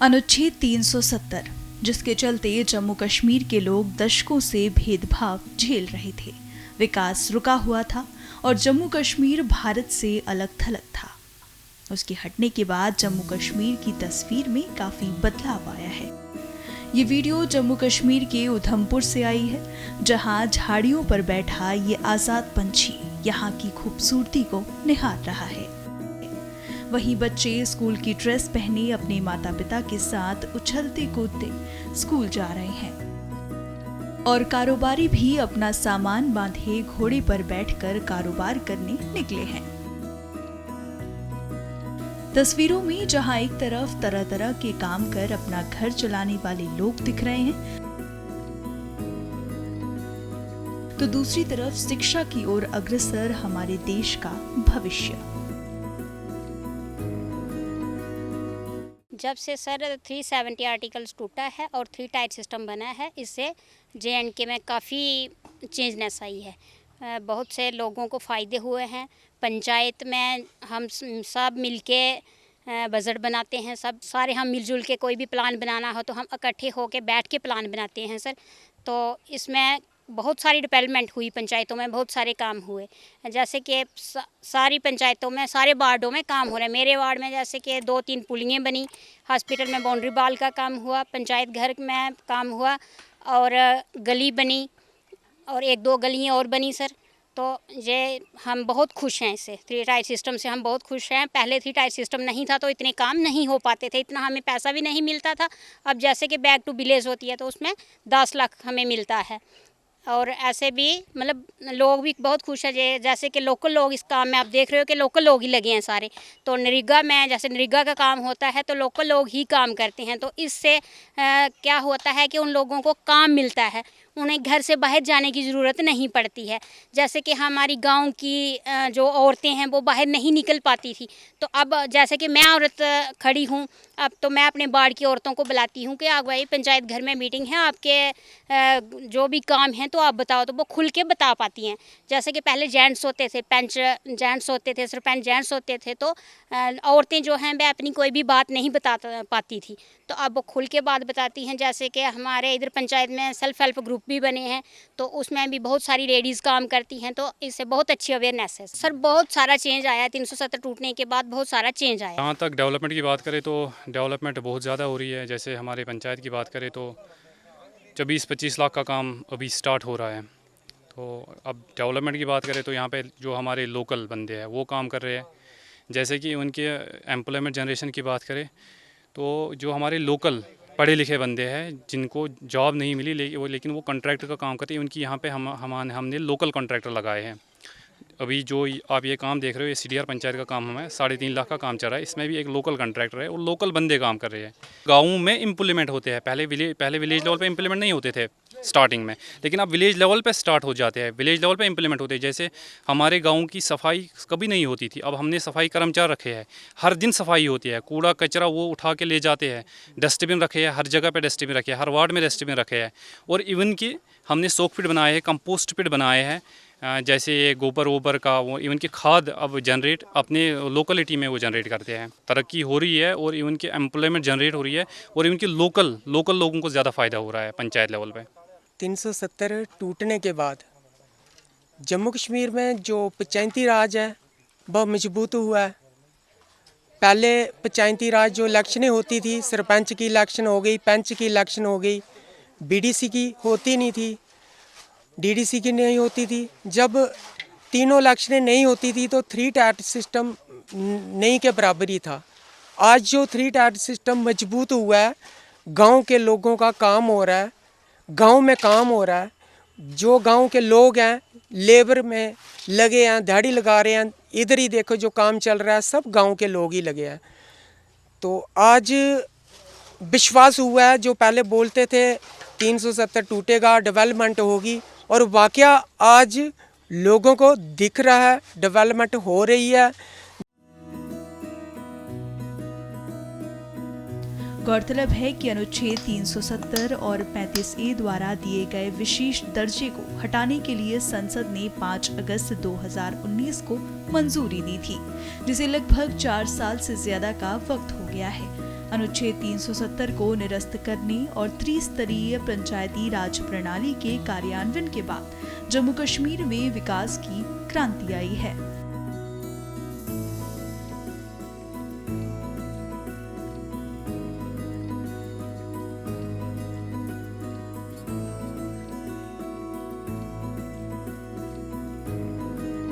अनुच्छेद 370, जिसके चलते जम्मू कश्मीर के लोग दशकों से भेदभाव झेल रहे थे। विकास रुका हुआ था और जम्मू कश्मीर भारत से अलग थलग था। उसके हटने के बाद जम्मू कश्मीर की तस्वीर में काफी बदलाव आया है। ये वीडियो जम्मू कश्मीर के उधमपुर से आई है, जहां झाड़ियों पर बैठा ये आजाद पंछी यहाँ की खूबसूरती को निहार रहा है। वहीं बच्चे स्कूल की ड्रेस पहने अपने माता पिता के साथ उछलते कूदते स्कूल जा रहे हैं और कारोबारी भी अपना सामान बांधे घोड़े पर बैठकर कारोबार करने निकले हैं। तस्वीरों में जहां एक तरफ तरह तरह के काम कर अपना घर चलाने वाले लोग दिख रहे हैं, तो दूसरी तरफ शिक्षा की ओर अग्रसर हमारे देश का भविष्य। जब से सर 370 आर्टिकल्स टूटा है और 3 टायर सिस्टम बना है, इससे JNK में काफ़ी चेंजनेस आई है। बहुत से लोगों को फ़ायदे हुए हैं। पंचायत में हम सब मिलके बजट बनाते हैं, सब सारे हम मिलजुल के कोई भी प्लान बनाना हो तो हम इकट्ठे होके बैठ के प्लान बनाते हैं सर। तो इसमें बहुत सारी डेवलपमेंट हुई, पंचायतों में बहुत सारे काम हुए। जैसे कि सारी पंचायतों में सारे वार्डों में काम हो रहा है। मेरे वार्ड में जैसे कि 2-3 पुलियाँ बनी, हॉस्पिटल में बाउंड्री बाल का काम हुआ, पंचायत घर में काम हुआ और गली बनी और 1-2 गलियाँ और बनी सर। तो ये हम बहुत खुश हैं इससे, 3 टायर सिस्टम से हम बहुत खुश हैं। पहले 3 टायर सिस्टम नहीं था तो इतने काम नहीं हो पाते थे, इतना हमें पैसा भी नहीं मिलता था। अब जैसे कि बैक टू विलेज होती है तो उसमें 10 लाख हमें मिलता है और ऐसे भी मतलब लोग भी बहुत खुश है। जैसे कि लोकल लोग इस काम में आप देख रहे हो कि लोकल लोग ही लगे हैं सारे। तो नरेगा में जैसे नरेगा का काम होता है तो लोकल लोग ही काम करते हैं। तो इससे क्या होता है कि उन लोगों को काम मिलता है, उन्हें घर से बाहर जाने की ज़रूरत नहीं पड़ती है। जैसे कि हमारी गांव की जो औरतें हैं वो बाहर नहीं निकल पाती थी, तो अब जैसे कि मैं औरत खड़ी हूँ, अब तो मैं अपने वार्ड की औरतों को बुलाती हूँ कि आप भाई पंचायत घर में मीटिंग है, आपके जो भी काम हैं तो आप बताओ, तो वो खुल के बता पाती हैं। जैसे कि पहले जेंट्स होते थे, पंच जेंट्स होते थे, सरपंच जेंट्स होते थे, तो औरतें जो हैं वह अपनी कोई भी बात नहीं बता पाती थी, तो अब वो खुल के बात बताती हैं। जैसे कि हमारे इधर पंचायत में सेल्फ हेल्प ग्रुप भी बने हैं, तो उसमें भी बहुत सारी लेडीज़ काम करती हैं, तो इससे बहुत अच्छी अवेयरनेस है सर। बहुत सारा चेंज आया है, 370 टूटने के बाद बहुत सारा चेंज आया। जहाँ तक डेवलपमेंट की बात करें तो डेवलपमेंट बहुत ज़्यादा हो रही है। जैसे हमारे पंचायत की बात करें तो 24-25 लाख का काम अभी स्टार्ट हो रहा है। तो अब डेवलपमेंट की बात करें तो यहाँ पे जो हमारे लोकल बंदे हैं वो काम कर रहे हैं। जैसे कि उनके एम्प्लॉयमेंट जनरेशन की बात करें तो जो हमारे लोकल पढ़े लिखे बंदे हैं जिनको जॉब नहीं मिली लेकिन वो कॉन्ट्रैक्टर का काम करते हैं, उनकी यहाँ पे हमने लोकल कॉन्ट्रैक्टर लगाए हैं। अभी जो आप ये काम देख रहे हो ये CDR पंचायत का काम हमें 3.5 लाख का काम चल रहा है। इसमें भी एक लोकल कॉन्ट्रैक्टर है और लोकल बंदे काम कर रहे हैं। गाँव में इम्प्लीमेंट होते हैं, पहले विलेज लेवल पे इम्प्लीमेंट नहीं होते थे स्टार्टिंग में, लेकिन अब विलेज लेवल पे स्टार्ट हो जाते हैं, विलेज लेवल पे इम्प्लीमेंट होते हैं। जैसे हमारे गाँव की सफाई कभी नहीं होती थी, अब हमने सफाई कर्मचारी रखे हैं, हर दिन सफाई होती है। कूड़ा कचरा वो उठा के ले जाते हैं, डस्टबिन रखे हैं, हर जगह पे डस्टबिन रखे हैं, हर वार्ड में डस्टबिन रखे हैं। और इवन कि हमने सोक पिट बनाए हैं, कंपोस्ट पिट बनाए हैं, जैसे ये गोबर वोबर का वो इवन की खाद अब जनरेट अपने लोकलिटी में वो जनरेट करते हैं। तरक्की हो रही है और इवन की एम्प्लॉयमेंट जनरेट हो रही है और इवन की लोकल लोगों को ज़्यादा फ़ायदा हो रहा है पंचायत लेवल पे। 370 टूटने के बाद जम्मू कश्मीर में जो पंचायती राज है वह मजबूत हुआ है। पहले पंचायती राज जो इलेक्शनें होती थी, सरपंच की इलेक्शन हो गई, पंच की इलेक्शन हो गई, BDC की होती नहीं थी, DDC की नहीं होती थी। जब तीनों इलेक्शनें नहीं होती थी तो 3 टायर सिस्टम नहीं के बराबर ही था। आज जो 3 टायर सिस्टम मजबूत हुआ है, गांव के लोगों का काम हो रहा है, गांव में काम हो रहा है। जो गांव के लोग हैं लेबर में लगे हैं, दिहाड़ी लगा रहे हैं। इधर ही देखो जो काम चल रहा है सब गांव के लोग ही लगे हैं। तो आज विश्वास हुआ है, जो पहले बोलते थे 370 टूटेगा, डेवलपमेंट होगी, और वाकया आज लोगों को दिख रहा है डेवलपमेंट हो रही है। गौरतलब है कि अनुच्छेद 370 और 35A द्वारा दिए गए विशेष दर्जे को हटाने के लिए संसद ने 5 अगस्त 2019 को मंजूरी दी थी, जिसे लगभग 4 साल से ज्यादा का वक्त हो गया है। अनुच्छेद 370 को निरस्त करने और त्रिस्तरीय पंचायती राज प्रणाली के कार्यान्वयन के बाद जम्मू कश्मीर में विकास की क्रांति आई है।